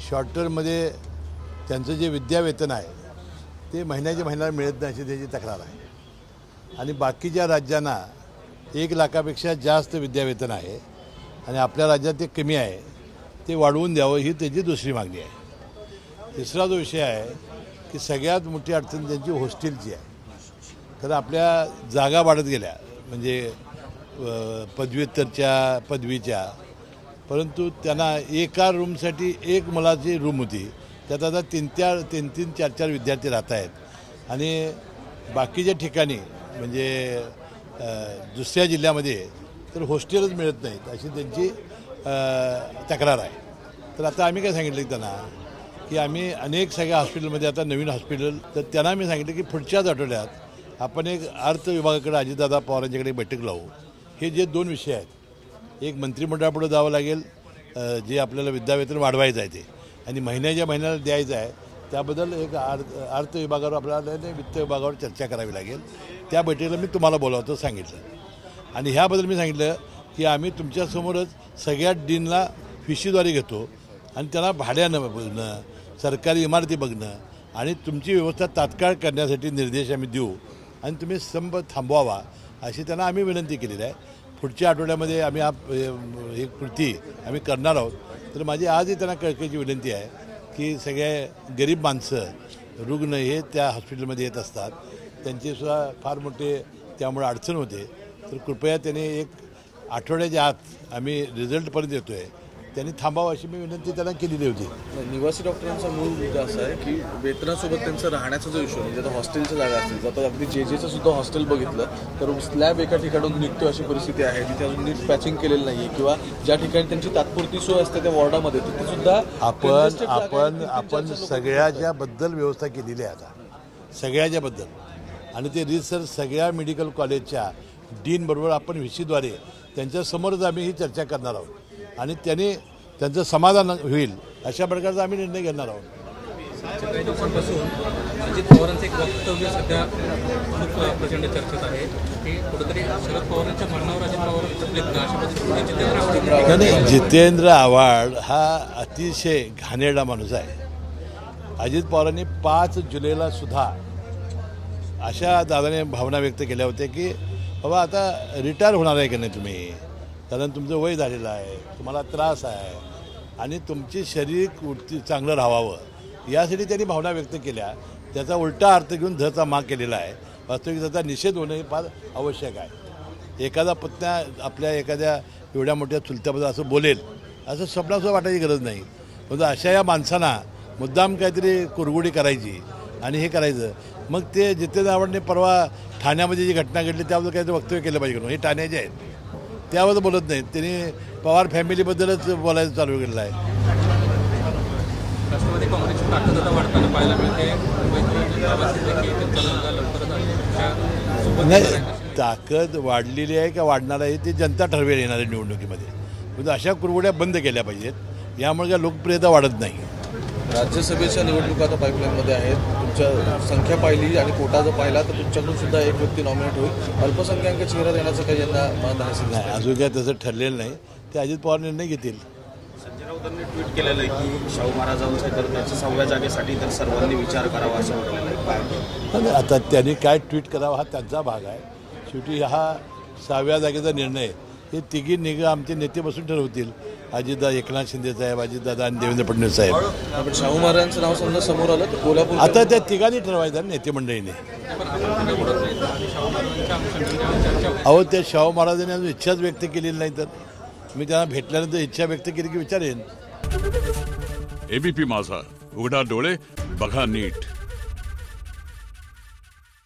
Short टर्ममध्ये त्यांचं जे विद्यावेतन आहे ते महिन्याच्या महिन्याला मिळत नाही अशी त्याची तक्रार आहे आणि बाकीच्या राज्यांना 1 लाखापेक्षा जास्त विद्यावेतन आहे आणि आपल्या राज्यात ते कमी आहे, ते वाढवून द्यावं ही त्याची दुसरी मागणी आहे। तिसरा जो विषय आहे की सगळ्यात मोठी अडचण त्यांची हॉस्टेलची आहे, कारण आपल्या जागा वाढत गेल्या म्हणजे पदव्युत्तरच्या पदवीच्या, परंतु त्यांना एका रूमसाठी 1 मुलाची रूम होती, त्यात आता 3-3, 4-4 विद्यार्थी राहत आहेत आणि बाकीच्या ठिकाणी म्हणजे दुसऱ्या जिल्ह्यामध्ये तर हॉस्टेलच मिळत नाहीत अशी त्यांची तक्रार आहे। तर आता आम्ही काय सांगितलं त्यांना की आम्ही अनेक सगळ्या हॉस्पिटलमध्ये आता नवीन हॉस्पिटल, तर त्यांना मी सांगितलं की पुढच्याच आठवड्यात आपण एक अर्थ विभागाकडे अजितदादा पवारांच्याकडे बैठक लावू। हे जे 2 विषय आहेत, एक मंत्रिमंडळापुढे जावं लागेल जे आपल्याला विद्यावेतन वाढवायचं आहे ते, आणि महिन्याच्या महिन्याला द्यायचं आहे त्याबद्दल एक अर्थ विभागावर आपल्याला वित्त विभागावर चर्चा करावी लागेल। त्या बैठकीला मी तुम्हाला बोलावतं सांगितलं आणि ह्याबद्दल मी सांगितलं की आम्ही तुमच्यासमोरच सगळ्या डीनला फिशीद्वारे घेतो आणि त्यांना भाड्यानं बघणं, सरकारी इमारती बघणं आणि तुमची व्यवस्था तात्काळ करण्यासाठी निर्देश आम्ही देऊ आणि तुम्ही संप थांबवावा अशी त्यांना आम्ही विनंती केलेली आहे। पुढच्या आठवड्यामध्ये आम्ही एक कृती आम्ही करणार आहोत। तर माझी आजही त्यांना कळकळीची विनंती आहे की सगळे गरीब माणसं रुग्ण हे त्या हॉस्पिटलमध्ये येत असतात, त्यांचीसुद्धा फार मोठे त्यामुळे अडचण होते, तर कृपया त्यांनी 1 आठवड्याच्या आत आम्ही रिझल्टपर्यंत येतो आहे त्यांनी थांबावं अशी मी विनंती त्यांना केलेली होती। निवासी डॉक्टरांचा मूळ मुद्दा असा आहे की वेतनासोबत त्यांचं राहण्याचा जो इश्यू म्हणजे आता हॉस्टेलच्या जागा असतील, आता अगदी जेजेचं सुद्धा हॉस्टेल बघितलं तर स्लॅब एका ठिकाणून निघतो अशी परिस्थिती आहे, जिथे अजून नीट पॅचिंग केलेलं नाही आहे किंवा ज्या ठिकाणी त्यांची तात्पुरती सोय असते त्या वॉर्डामध्ये तिथे सुद्धा आपण सगळ्याच्याबद्दल व्यवस्था केलेली आहे आता सगळ्याच्याबद्दल, आणि ते रिसर्च सगळ्या मेडिकल कॉलेजच्या डीनबरोबर आपण व्हीसीद्वारे त्यांच्यासमोरच आम्ही ही चर्चा करणार आहोत आणि त्यांचं समाधान होईल अशा प्रकारचा आम्ही निर्णय घेणार आहोत। काही दिवसांपासून अजित पवारांचं एक वक्तव्य सध्या खूप प्रचंड चर्चेत आहे की कुठेतरी शरद पवारांच्या म्हणण्यावर अजित पवार अशा नाही, जितेंद्र आव्हाड हा अतिशय घाणेरडा माणूस आहे। अजित पवारांनी 5 जुलैला सुद्धा अशा दादाने भावना व्यक्त केल्या होत्या की बाबा आता रिटायर होणार आहे की नाही तुम्ही, कारण तुमचं वय झालेलं आहे, तुम्हाला त्रास आहे आणि तुमचे शरीर चांगलं राहावं यासाठी त्यांनी भावना व्यक्त केल्या। त्याचा उलटा अर्थ घेऊन धचा माग केलेला आहे। वास्तविक त्याचा निषेध होणं हे फार आवश्यक आहे। एखादा पत्न्या आपल्या एखाद्या एवढ्या मोठ्या चुलत्याबद्दल असं बोलेल असं स्वप्नासुद्धा वाटायची गरज नाही, म्हणजे अशा या माणसांना मुद्दाम काहीतरी कुरगुडी करायची आणि हे करायचं। मग ते जितेंद्र आव्हाडने परवा ठाण्यामध्ये जी घटना घडली त्याबद्दल काहीतरी वक्तव्य केलं पाहिजे म्हणून, हे ठाण्याचे आहेत त्याबद्दल बोलत नाहीत, त्यांनी पवार फॅमिलीबद्दलच बोलायचं चालू केलेलं आहे। राष्ट्रवादी काँग्रेसची ताकद आता वाढताना पाहायला मिळते, नाही ताकद वाढलेली आहे का वाढणार आहे ते जनता ठरवेल येणाऱ्या निवडणुकीमध्ये, म्हणजे अशा कुरघोड्या बंद केल्या पाहिजेत, यामुळे काय लोकप्रियता वाढत नाही। राज्यसभेच्या निवडणुका आता पाईपलाईनमध्ये आहेत, तुमच्या संख्या पाहिली आणि कोटा जर पाहिला तर तुमच्याकडून सुद्धा एक व्यक्ती नॉमिनेट होईल, अल्पसंख्याक चेहरा देण्याचं काही यांना मत नाही, अजून काय तसं ठरलेलं नाही, ते अजित पवार निर्णय घेतील। संजय राऊतांनी ट्विट केलेलं आहे की शाहू महाराजांचं तर त्याच्या 6व्या जागेसाठी तर सर्वांनी विचार करावा असं म्हटलेलं आहे। आता त्यांनी काय ट्विट करावा हा त्यांचा भाग आहे, शेवटी हा 6व्या जागेचा निर्णय हे तिघी निघा आमचे नेते बसून ठरवतील, अजितदादा एकनाथ शिंदे साहेब, अजितदादा आणि देवेंद्र फडणवीस साहेब। पण शाहू महाराजांचं नाव समजा समोर आलं तर कोल्हापूर आता त्या तिघांनी ठरवायचं नेते मंडळीने। अहो त्या शाहू महाराजांनी अजून इच्छाच व्यक्त केलेली नाही, तर मी त्यांना भेटल्यानंतर इच्छा व्यक्त केली की विचारेन। एबीपी माझा, उघडा डोळे बघा नीट।